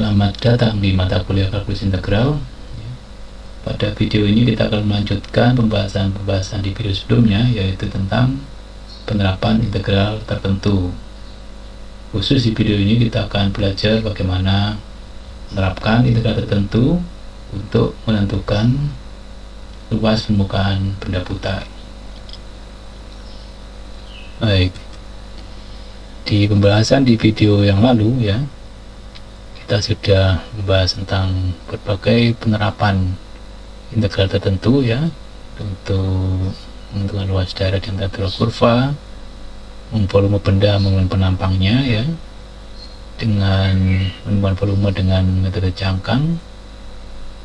Selamat datang di mata kuliah kalkulus integral. Pada video ini kita akan melanjutkan pembahasan di video sebelumnya, yaitu tentang penerapan integral tertentu. Khusus di video ini kita akan belajar bagaimana menerapkan integral tertentu untuk menentukan luas permukaan benda putar. Baik, di pembahasan di video yang lalu ya, kita sudah membahas tentang berbagai penerapan integral tertentu ya, untuk menentukan luas daerah di integral kurva, volume benda menggunakan penampangnya ya, dengan menentukan volume dengan metode cangkang,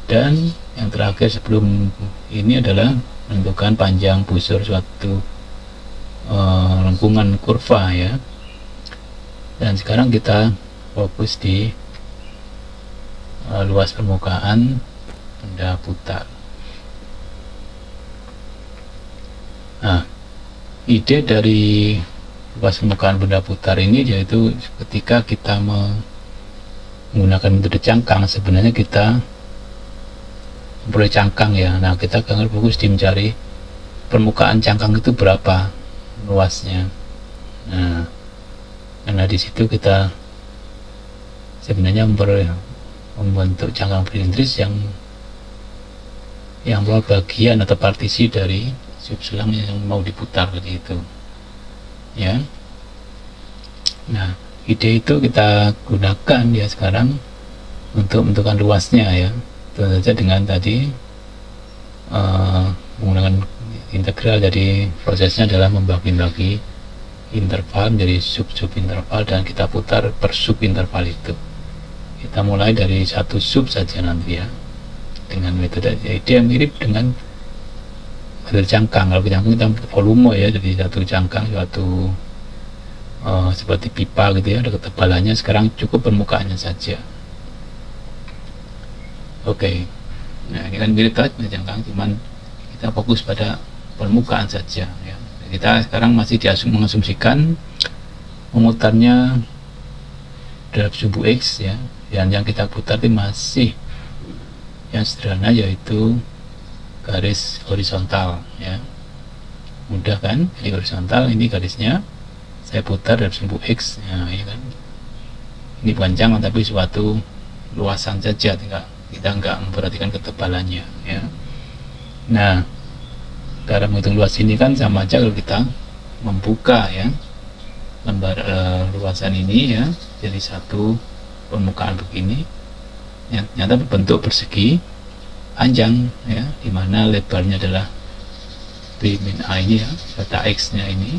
dan yang terakhir sebelum ini adalah menentukan panjang busur suatu lengkungan kurva ya. Dan sekarang kita fokus di luas permukaan benda putar. Nah, ide dari luas permukaan benda putar ini yaitu ketika kita menggunakan metode cangkang, sebenarnya kita memperoleh cangkang ya. Nah, kita akan fokus di mencari permukaan cangkang itu berapa luasnya. Nah, karena di situ kita sebenarnya membentuk cangkang silindris yang merupakan bagian atau partisi dari sub selang yang mau diputar gitu ya. Nah, ide itu kita gunakan ya sekarang untuk menentukan luasnya ya, tentu saja dengan tadi menggunakan integral. Jadi prosesnya adalah membagi interval menjadi sub interval dan kita putar per sub interval itu. Kita mulai dari satu sub saja nanti ya, dengan metode ide yang mirip dengan metode cangkang. Kalau cangkang kita volume ya, jadi satu cangkang suatu seperti pipa gitu ya, ada ketebalannya. Sekarang cukup permukaannya saja. Oke. Nah, ini kan mirip tadi metode cangkang, cuman kita fokus pada permukaan saja ya. Kita sekarang masih mengasumsikan memutarnya dalam sumbu X ya, dan yang kita putar itu masih yang sederhana, yaitu garis horizontal ya. Mudah kan, jadi horizontal, ini garisnya saya putar dalam sumbu X ya, ya kan. Ini panjang tapi suatu luasan saja, kita nggak memperhatikan ketebalannya ya. Nah, cara menghitung luas ini kan sama aja kalau kita membuka ya lembar luasan ini ya, jadi satu permukaan begini yang ternyata berbentuk persegi panjang ya, dimana lebarnya adalah B min A ini ya, data X nya ini,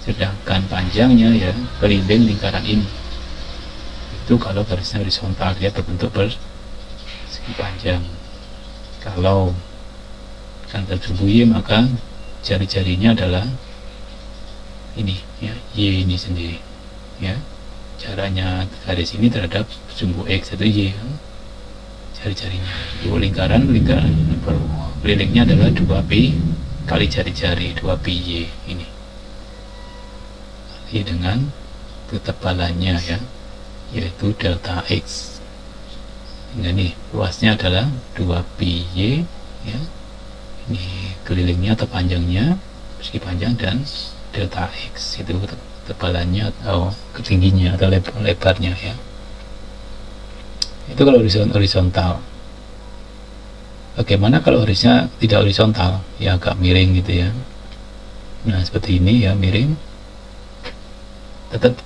sedangkan panjangnya ya keliling lingkaran ini. Itu kalau garisnya horizontal, dia berbentuk persegi panjang. Kalau kan tersumbu Y, maka jari-jarinya adalah ini ya, Y ini sendiri ya, caranya garis ini terhadap sumbu X atau Y ya, jari-jarinya. Untuk lingkaran kelilingnya adalah 2P kali jari-jari 2PY ini, kali dengan ketebalannya ya, yaitu delta X. Nah, ini luasnya adalah 2PY ya, ini kelilingnya atau panjangnya, persegi panjang, dan delta X itu ketebalannya atau ketingginya atau lebarnya ya. Itu kalau horizontal. Bagaimana kalau garisnya tidak horizontal ya, agak miring gitu ya. Nah, seperti ini ya, miring, tetap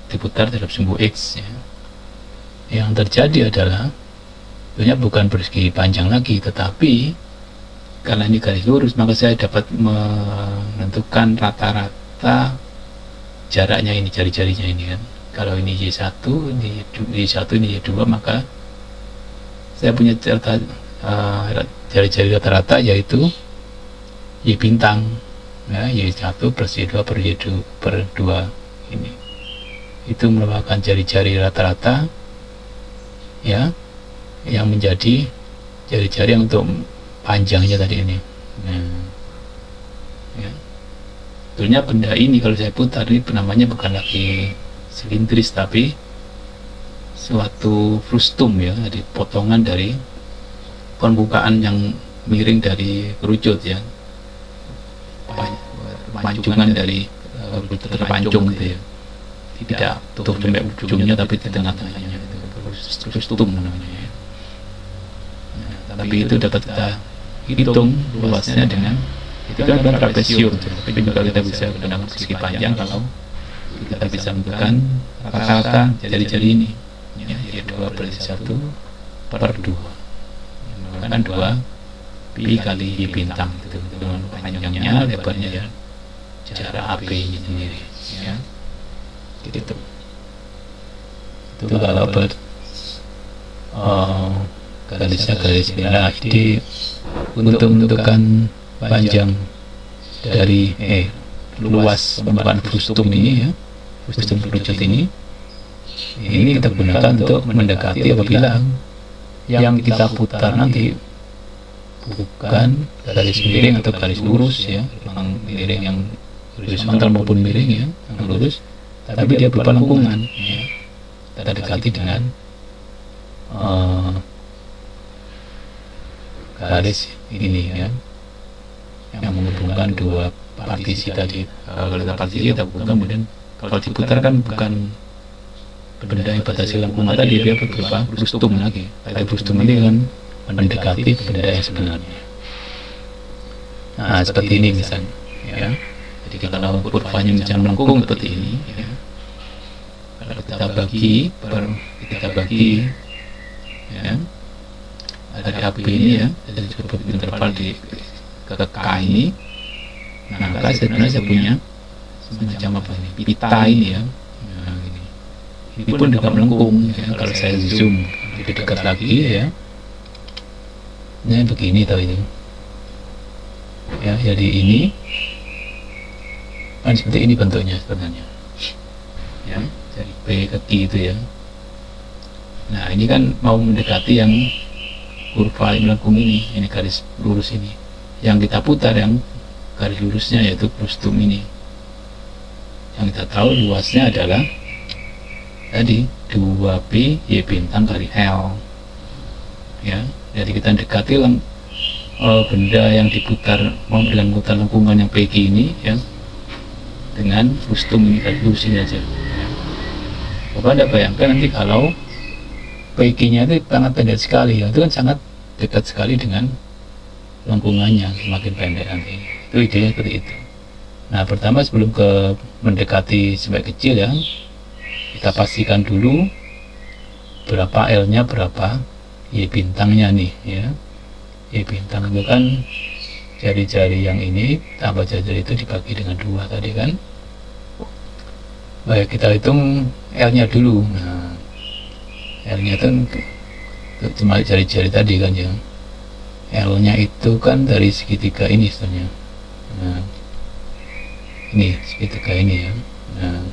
diputar dalam sumbu X ya. Yang terjadi adalah sebenarnya bukan persegi panjang lagi, tetapi karena ini garis lurus, maka saya dapat menentukan rata-rata jaraknya ini, jari-jarinya ini kan. Kalau ini Y1, ini Y1, ini Y2, maka saya punya jari-jari rata-rata, yaitu Y bintang ya, Y1 per Y2 per Y2 per 2 ini. Itu merupakan jari-jari rata-rata ya, yang menjadi jari-jari yang untuk panjangnya tadi ini. Nah, ya. Sebetulnya benda ini kalau saya putar ini namanya bukan lagi silindris, tapi suatu frustum ya, jadi potongan dari permukaan yang miring dari kerucut ya, panjungan dari terpancung gitu ya, tidak tutup sampai ujungnya tapi di tengah-tengahnya, itu frustum namanya ya. Tapi itu dapat kita hitung luasnya dengan itu kan trapesium, tapi juga kita bisa dengan segi panjang kalau kita bisa menentukan rata-rata jari-jari ini ya, 2/1/2 kan 2 pi kali Y bintang itu dengan panjangnya, lebarnya ya, jarak AB ini sendiri ya. Gitu. Itu kalau garis merah. Jadi untuk menentukan panjang dari luas permukaan frustum ini ya, frustum kerucut ini kita gunakan untuk mendekati apabila yang kita putar nanti bukan garis miring atau garis lurus ya, memang miring yang horizontal maupun miring ya, yang lurus, tapi dia berupa lengkungan ya. Kita dekati dengan garis ini ya, yang menghubungkan dua partisi tadi. Kalau kita partisi kita hubungkan, kemudian kalau diputar kan bukan benda yang batasi lengkungan tadi, dia berupa frustum lagi. Tapi frustum ini kan mendekati benda yang sebenarnya. Nah seperti ini misalnya ya. Jadi kalau kurvanya misalnya melengkung seperti ini ya, kalau kita bagi ya, dari AB ini ya, dari interval di ke K ini, maka sebenarnya saya punya semacam apa ini, pita ini ya. Nah, ini pun juga melengkung ya. Kalau saya zoom lebih dekat lagi ya, ini begini tahu ini ya, jadi ini kan seperti ini bentuknya sebenarnya ya, dari B ke Q itu ya. Nah ini kan mau mendekati yang kurva melengkung ini garis lurus ini, yang kita putar yang garis lurusnya yaitu frustum ini, yang kita tahu luasnya adalah tadi 2pi Y bintang kali L ya. Jadi kita dekati benda yang diputar mau dengan putar lengkungan yang PQ ini ya, dengan frustum ini garis lurus ini aja ya. Coba Anda bayangkan nanti kalau PQ-nya itu sangat pendek sekali ya, itu kan sangat dekat sekali dengan lengkungannya, semakin pendek nanti. Itu idenya seperti itu. Nah pertama sebelum mendekati sampai kecil ya, kita pastikan dulu berapa L-nya, berapa Y bintangnya nih ya. Y bintang itu kan jari-jari yang ini tambah jari-jari itu dibagi dengan 2 tadi kan. Baik, kita hitung L-nya dulu. Nah L-nya itu cuma jari-jari tadi kan ya. L-nya itu kan dari segitiga ini sebenarnya. Nah, ini segitiga ini ya. Nah,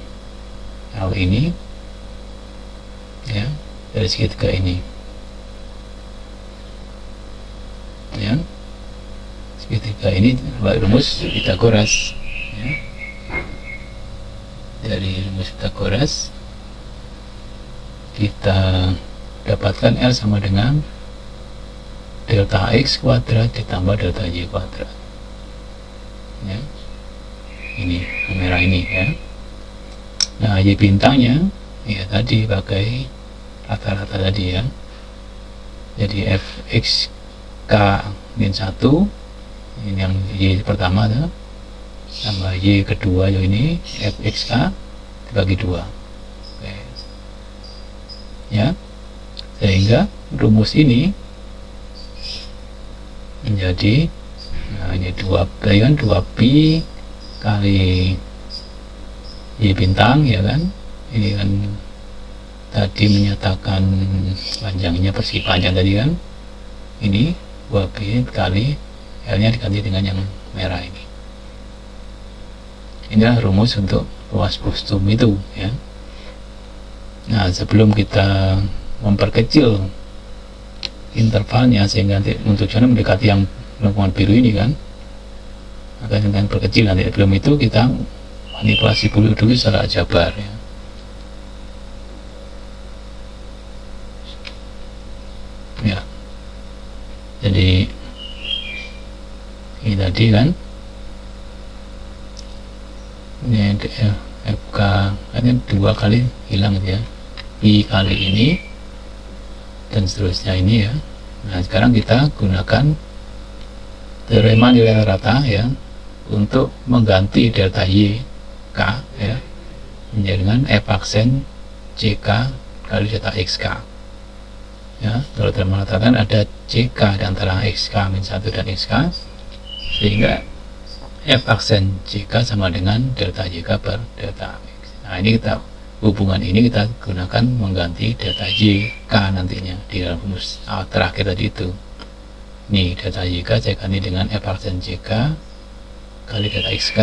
L ini ya dari segitiga ini. Ya. Segitiga ini rumus Pythagoras ya. Dari rumus Pythagoras kita dapatkan L sama dengan delta X kuadrat ditambah delta Y kuadrat ya. Ini merah ini ya. Nah Y bintangnya ya tadi pakai rata-rata tadi ya, jadi Fx K min 1 ini yang Y pertama ya, tambah Y kedua ya, ini Fx K dibagi 2. Oke. Ya, sehingga rumus ini menjadi ini 2pi kali Y bintang ya kan, ini kan tadi menyatakan panjangnya persegi panjang tadi kan, ini 2pi kali L nya diganti dengan yang merah ini. Inilah rumus untuk luas frustum itu ya. Nah sebelum kita memperkecil intervalnya sehingga nanti tujuannya mendekati yang lengkungan biru ini kan, maka dengan perkecil nanti. Sebelum itu kita manipulasi dulu secara jabar ya. tadi kan. Ini FK ini 2 kali hilang ya, I kali ini dan seterusnya ini ya. Nah sekarang kita gunakan teorema nilai rata ya untuk mengganti delta Y K ya menjadi dengan F aksen CK kali delta XK ya. Kalau dalam mengatakan ada CK di antara XK min 1 dan XK, sehingga F aksen CK sama dengan delta YK per delta X. Nah ini kita, hubungan ini kita gunakan mengganti delta YK nantinya di dalam rumus terakhir tadi itu. Nih delta YK saya ganti dengan F aksen CK kali delta XK.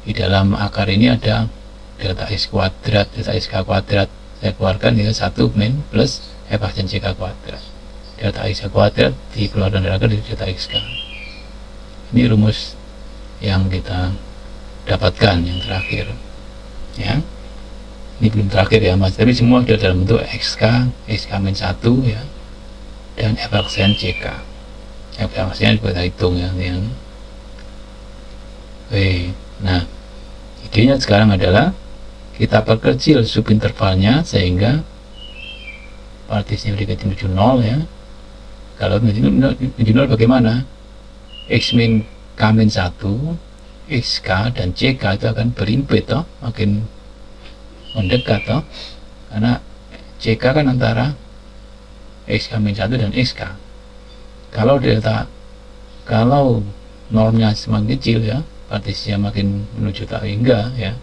Di dalam akar ini ada delta X kuadrat, delta XK kuadrat, saya keluarkan ya 1 min plus F aksen CK kuadrat. Delta XK kuadrat dikeluarkan dari akar di delta XK. Ini rumus yang kita dapatkan yang terakhir ya. Ini belum terakhir ya mas, tapi semua sudah dalam bentuk XK, XK min 1 ya, dan F aksen CK. F aksen kita hitung ya yang. Oke, nah idenya sekarang adalah kita perkecil subintervalnya sehingga partisnya berdekatan menuju 0 ya. Kalau menuju 0 bagaimana? X min K min 1, XK dan CK itu akan berimpit toh, makin mendekat toh, karena CK kan antara XK min 1 dan XK. Kalau normnya semakin kecil ya, partisinya makin menuju tak hingga ya,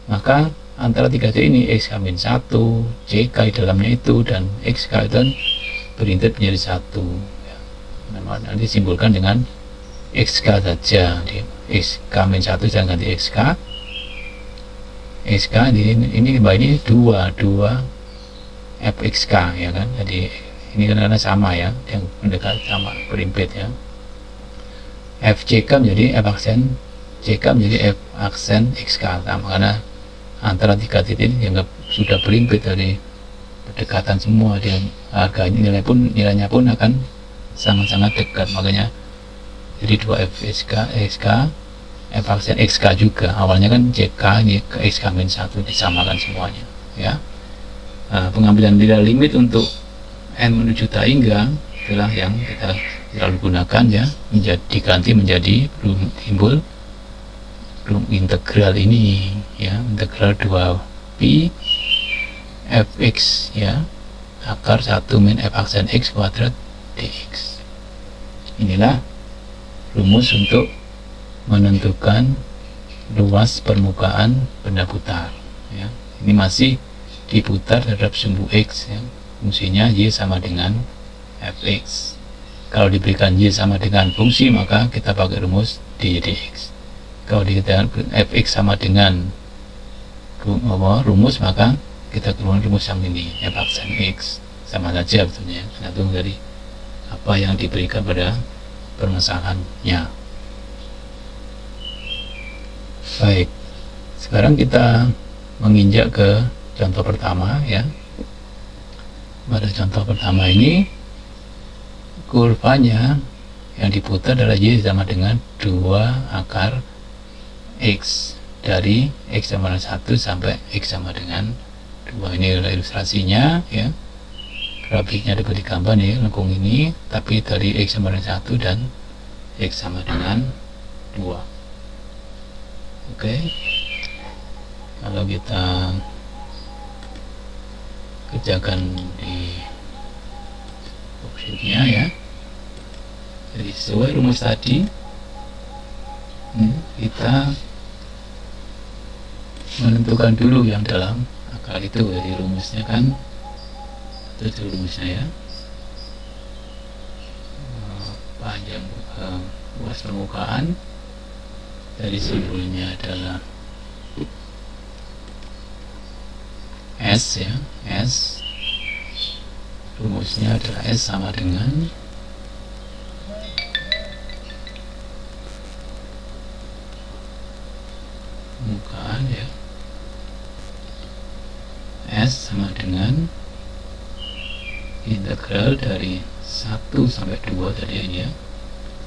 maka antara 3D ini XK min 1, CK di dalamnya itu dan XK itu berintit menjadi 1 ya. Nah, nanti simbolkan dengan XK saja, di XK min 1 saya ganti XK. XK ini 2 FXK ya kan, jadi ini karena sama ya, yang mendekat sama berimpit ya. FCK menjadi F aksen CK menjadi F aksen XK sama, karena antara 3 titik ini dianggap sudah berimpit dari berdekatan semua, dan harganya nilainya pun akan sangat-sangat dekat, makanya jadi 2 FXK F aksen XK juga. Awalnya kan CK ini ke XK min 1 disamakan semuanya ya. Nah, pengambilan nilai limit untuk n menuju tak hingga itulah yang kita selalu gunakan ya, diganti menjadi timbul integral ini ya, integral 2pi fx ya akar 1 min f aksen x kuadrat dx. Inilah rumus untuk menentukan luas permukaan benda putar ya. Ini masih diputar terhadap sumbu x ya, fungsinya y sama dengan fx. Kalau diberikan y sama dengan fungsi, maka kita pakai rumus dy dx. Kalau dikatakan fx sama dengan rumus, maka kita keluar rumus yang ini, f aksen x. Sama saja betulnya, tergantung dari apa yang diberikan pada permasalahannya. Baik, sekarang kita menginjak ke contoh pertama ya. Pada contoh pertama ini kurvanya yang diputar adalah y sama dengan 2 akar x, dari x sama dengan 1 sampai x sama dengan 2. Ini adalah ilustrasinya ya. Grafiknya dapat digambar nih lengkung ini, tapi dari x sama dengan 1 dan x sama dengan 2. Oke, kalau kita kerjakan di worksheetnya ya, jadi sesuai rumus tadi kita menentukan dulu yang dalam akar itu. Jadi rumusnya kan itu rumusnya ya, panjang luas permukaan dari simbolnya adalah S ya, S. Rumusnya adalah S sama dengan permukaan ya, S sama dengan integral dari 1 sampai 2 tadi ya,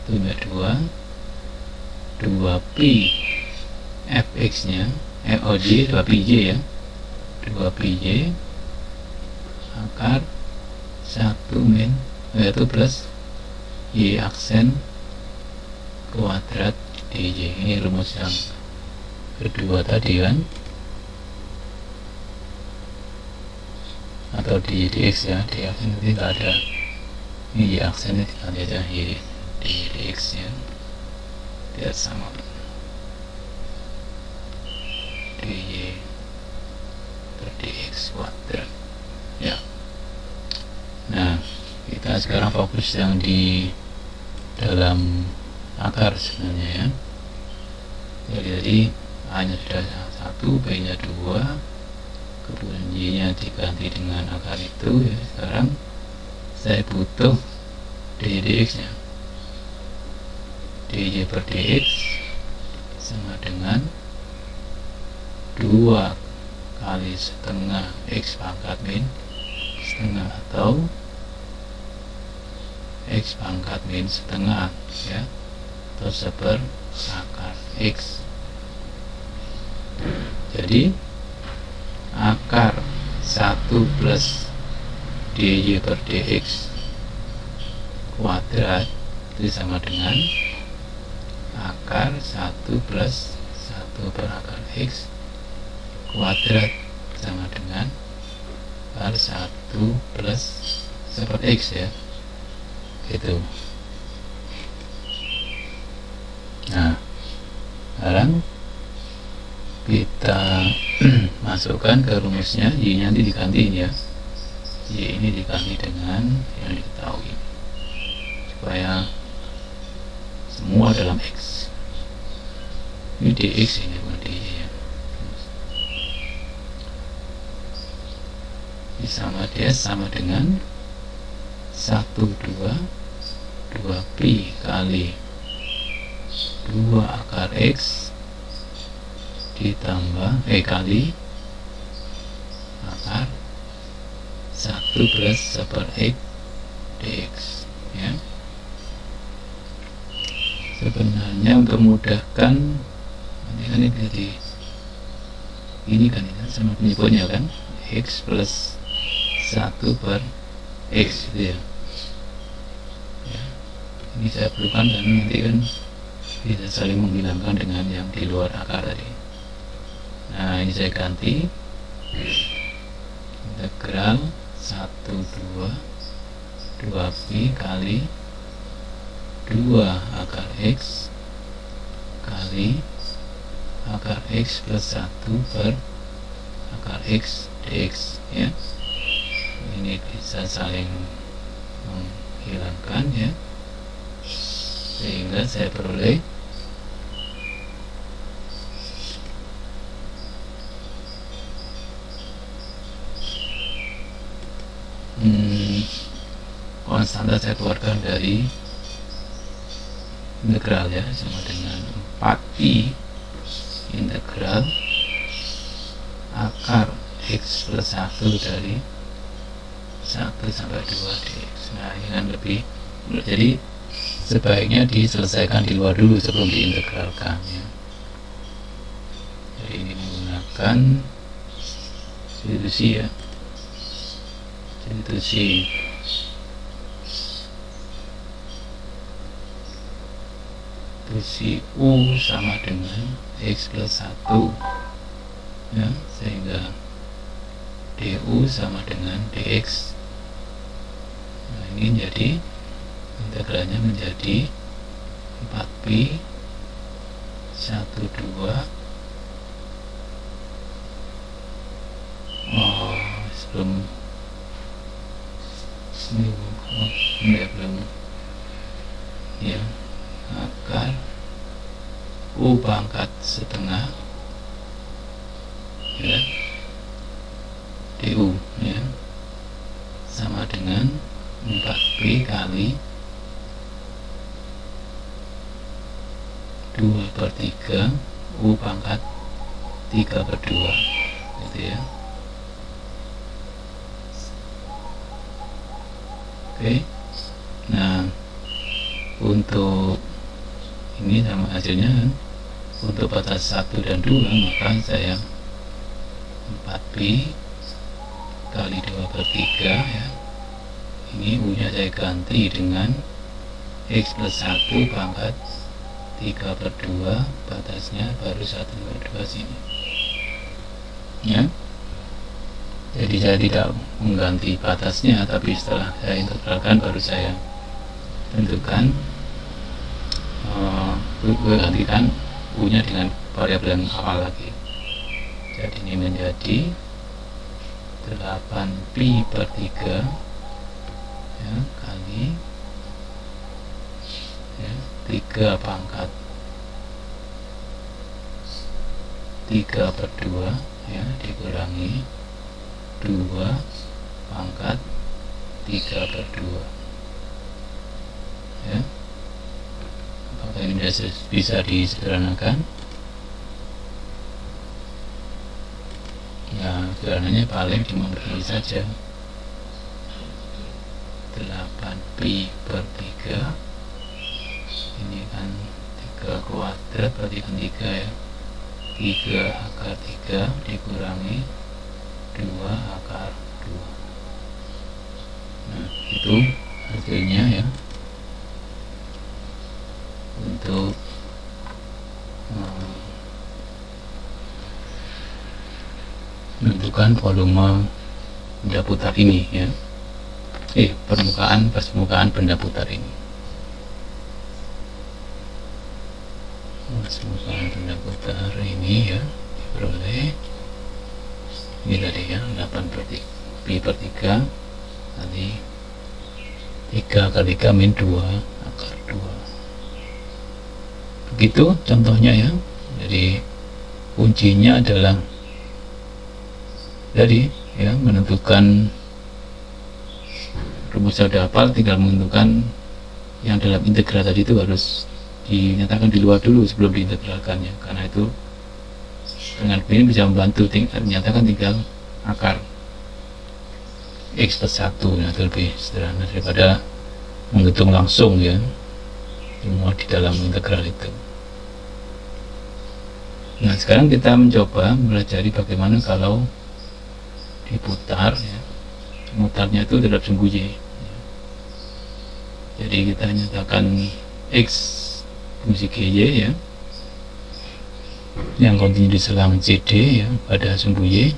1 sampai 2 2pi fx nya OJ 2pj ya, 2pj akar 1 min yaitu plus y aksen kuadrat dj. Ini rumus yang kedua tadi kan, atau di dx ya, di aksen nanti nggak ada, ini y aksennya nanti ada y di dx ya, dia sama dy per dx kuadrat ya. Nah, kita sekarang fokus yang di dalam akar sebenarnya ya. Jadi A nya sudah 1, B nya 2, kemudian Y nya diganti dengan akar itu ya. Sekarang saya butuh dy dx nya. dy per dx sama dengan 2 kali setengah x pangkat min setengah atau x pangkat min setengah ya, atau seper akar x. Jadi akar 1 plus dy per dx kuadrat itu sama dengan akar 1 plus 1 per akar x kuadrat sama dengan akar 1 plus seper x ya, gitu. Nah, sekarang kita masukkan ke rumusnya. Y nya nanti diganti ya, Y ini diganti dengan yang diketahui supaya semua dalam x. Ini dx ini bukan dy ya. Ini sama ds sama dengan 2pi kali 2 akar x ditambah kali akar 1 plus seper x dx ya. Sebenarnya untuk memudahkan ini jadi ini kan ya, sama penyebutnya kan x plus 1 per x gitu ya. Ini saya perlukan karena nanti kan bisa saling menghilangkan dengan yang di luar akar tadi. Nah, ini saya ganti integral 2pi kali 2 akar x kali akar x plus 1 per akar x dx ya. Ini bisa saling menghilangkan ya, sehingga saya peroleh konstanta saya keluarkan dari integral ya, sama dengan 4pi integral akar x plus 1 dari 1 sampai 2 dx. Nah, ini kan lebih, jadi sebaiknya diselesaikan di luar dulu sebelum diintegralkan ya. Jadi ini menggunakan substitusi ya, substitusi U sama dengan x plus 1 ya, sehingga du sama dengan dx. Nah, ini jadi integralnya menjadi 4pi 12 sebelum ini belum ya, akar U pangkat setengah ya, du ya, sama dengan 4pi kali 2/3 U pangkat 3/2 gitu ya. Oke. Nah, untuk ini sama hasilnya. Untuk batas 1 dan 2 maka saya 4pi kali 2/3 ya. Ini U nya saya ganti dengan X plus 1 pangkat 3/2, batasnya baru 1/2 sini ya. Jadi saya tidak mengganti batasnya, tapi setelah saya integralkan baru saya tentukan gantikan U nya dengan variabel yang awal lagi. Jadi ini menjadi 8pi/3 ya, kali ya, 3 pangkat 3/2 ya, dikurangi 2 pangkat 3/2 ya. Apakah ini bisa disederhanakan? Ya, sederhananya paling dimulai saja. 8pi/3 ini kan 3 kuadrat berarti kan 3 ya, 3 akar 3 dikurangi 2 akar 2. Nah, itu hasilnya ya. Untuk menentukan volume benda putar ini ya, permukaan benda putar ini. Permukaan benda putar ini ya diperoleh ini tadi ya, 8pi/3 kali 3 kali 3 min 2 akar 2. Begitu contohnya ya. Jadi kuncinya adalah jadi ya, menentukan rumusnya udah hafal, tinggal menentukan yang dalam integral tadi itu harus dinyatakan di luar dulu sebelum diintegralkannya, karena itu dengan ini bisa membantu menyatakan tinggal akar X plus 1 ya, itu lebih sederhana daripada menghitung langsung ya semua di dalam integral itu. Nah, sekarang kita mencoba mempelajari bagaimana kalau diputar ya, mutarnya itu terhadap sumbu Y ya. Jadi kita nyatakan X fungsi GY ya yang kontinu di selang CD ya pada sumbu Y,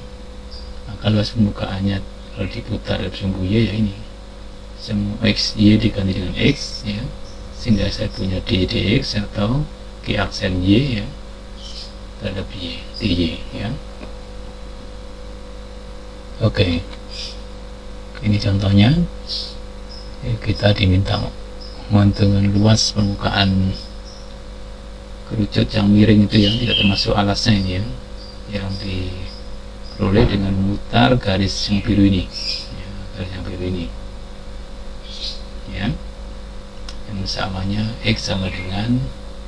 maka luas permukaannya kalau diputar terhadap sumbu Y ya ini semua X Y diganti dengan X ya, sehingga saya punya D dx atau G aksen Y ya terhadap Y dy ya. Oke, ini contohnya ya, kita diminta menentukan luas permukaan kerucut yang miring itu yang tidak termasuk alasnya ini ya, yang diperoleh dengan memutar garis yang biru ini ya, garis yang biru ini ya, yang samanya X sama dengan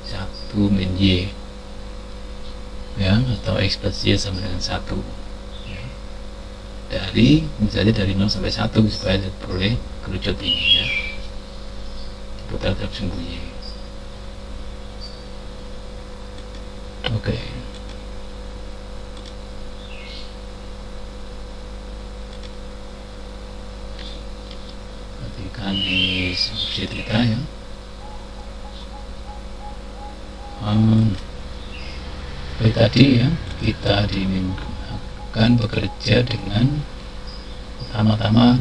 1 min Y ya, atau X plus Y sama dengan 1 ya. Dari misalnya dari 0 sampai 1 supaya diperoleh kerucut ini ya, diputar terhadap sumbu Y. Oke. Perhatikan di spreadsheet kita ya. Seperti tadi ya, kita akan bekerja dengan pertama-tama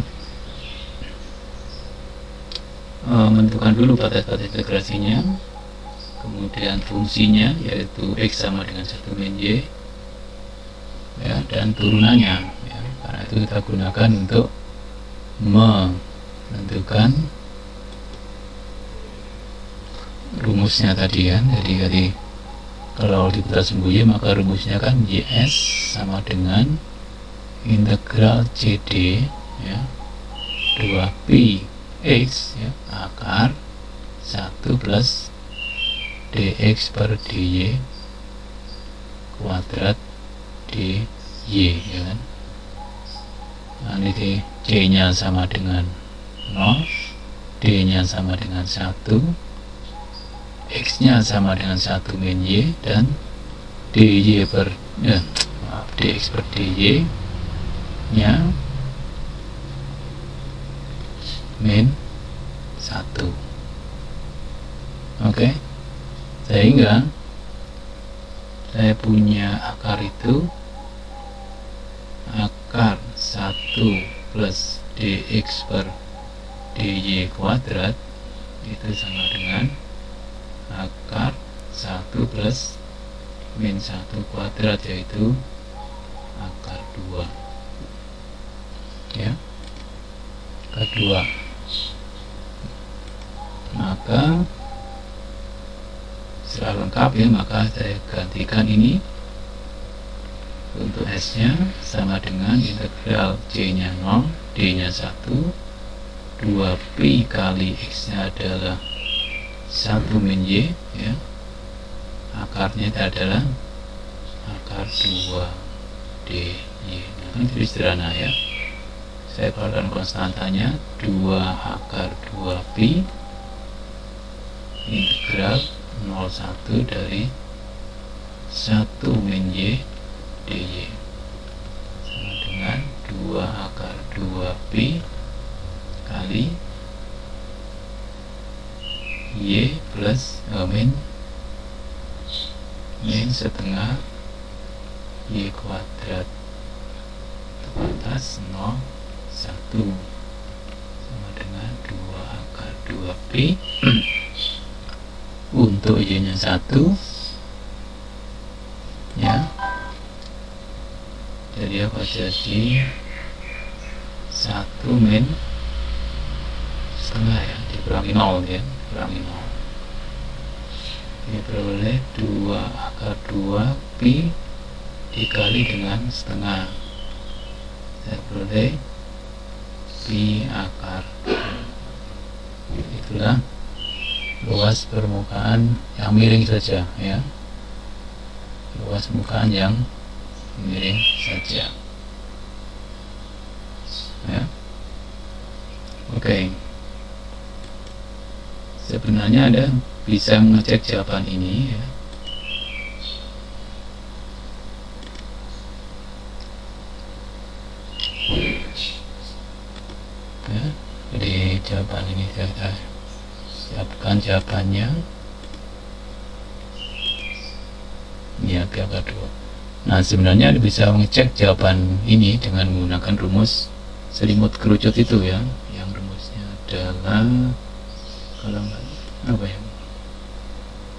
menentukan dulu batas-batas integrasinya, kemudian fungsinya yaitu X sama dengan 1 min Y ya, dan turunannya ya. Karena itu kita gunakan untuk menentukan rumusnya tadi kan. Jadi kalau diputar sumbu Y maka rumusnya kan YS sama dengan integral CD ya 2pi X ya, akar 1 plus dx per dy kuadrat dy ya kan. Nah, ini c nya sama dengan 0, d nya sama dengan 1, X nya sama dengan 1 min Y, dan dy per dx per dy nya min 1. Oke, sehingga saya punya akar itu akar 1 plus dx per dy kuadrat itu sama dengan akar 1 plus min 1 kuadrat, yaitu akar 2 ya, akar 2. Maka setelah lengkap ya, maka saya gantikan ini untuk S nya sama dengan integral C nya 0, D nya 1, 2pi kali X nya adalah 1 min Y ya, akarnya itu adalah akar 2 dy. Nah, ini jadi sederhana ya, saya keluarkan konstantanya 2 akar 2pi integral 0,1 dari 1 min Y dy sama dengan 2 akar 2pi kali Y plus min setengah Y kuadrat atas 0,1 sama dengan 2 akar 2pi untuk Y nya 1 ya, jadi apa, jadi 1 min setengah ya, dikurangi 0 ya, kurangi 0 ini beroleh 2 akar 2 pi dikali dengan setengah, saya beroleh pi akar. Itulah luas permukaan yang miring saja ya, luas permukaan yang miring saja ya. Oke, sebenarnya Anda bisa mengecek jawaban ini ya. Ya, jadi jawaban ini saya siapkan jawabannya ya, pihak kedua. Nah, sebenarnya Anda bisa mengecek jawaban ini dengan menggunakan rumus selimut kerucut itu ya, yang rumusnya adalah kalau apa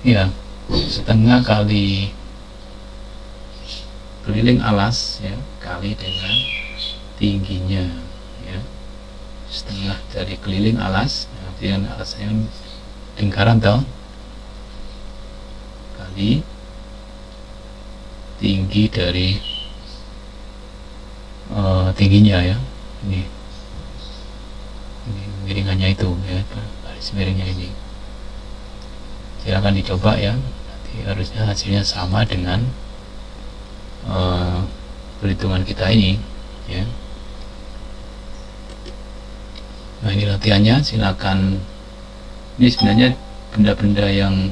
ya, setengah kali keliling alas ya, kali dengan tingginya ya, setengah dari keliling alas, artinya alasnya lingkaran toh, kali tinggi dari tingginya ya, ini miringannya itu ya, garis miringnya ini. Silakan dicoba ya, nanti harusnya hasilnya sama dengan perhitungan kita ini ya. Nah, ini latihannya, silakan. Ini sebenarnya benda-benda yang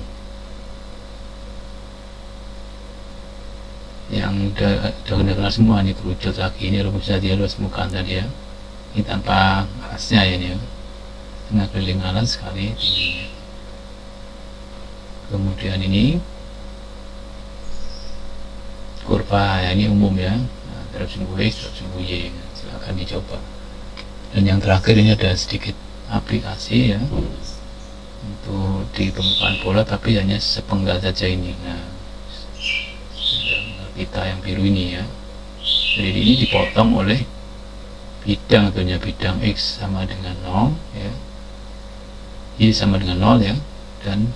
udah kenal semua, ini kerucut lagi, ini rumusnya dia luas permukaan tadi ya, ini tanpa alasnya ya, ini ya, tengah keliling alas kali tingginya. Kemudian ini kurva ya, ini umum ya, nah, terhadap sumbu X, terhadap sumbu Y, silahkan dicoba. Dan yang terakhir ini ada sedikit aplikasi ya, untuk di permukaan bola tapi hanya sepenggal saja ini. Nah, kita yang biru ini ya, jadi ini dipotong oleh bidang, tentunya bidang X sama dengan 0 ya, Y sama dengan 0 ya, dan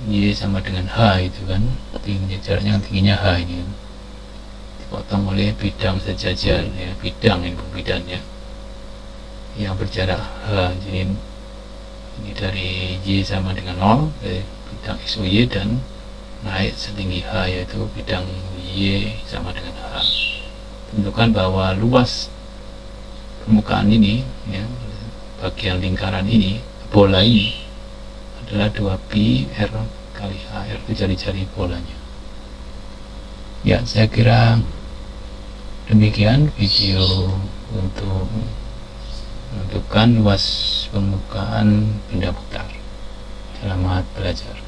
Y sama dengan H itu kan, tinggi, jaraknya tingginya H ini kan, dipotong oleh bidang sejajar ya, bidang ini pembidannya yang berjarak H. Jadi ini dari Y sama dengan 0 dari bidang X Y, dan naik setinggi H, yaitu bidang Y sama dengan H. Tentukan bahwa luas permukaan ini ya, bagian lingkaran ini, bola ini adalah 2pi R kali H. R itu jari-jari bolanya. Ya, saya kira demikian video untuk menentukan luas permukaan benda putar. Selamat belajar.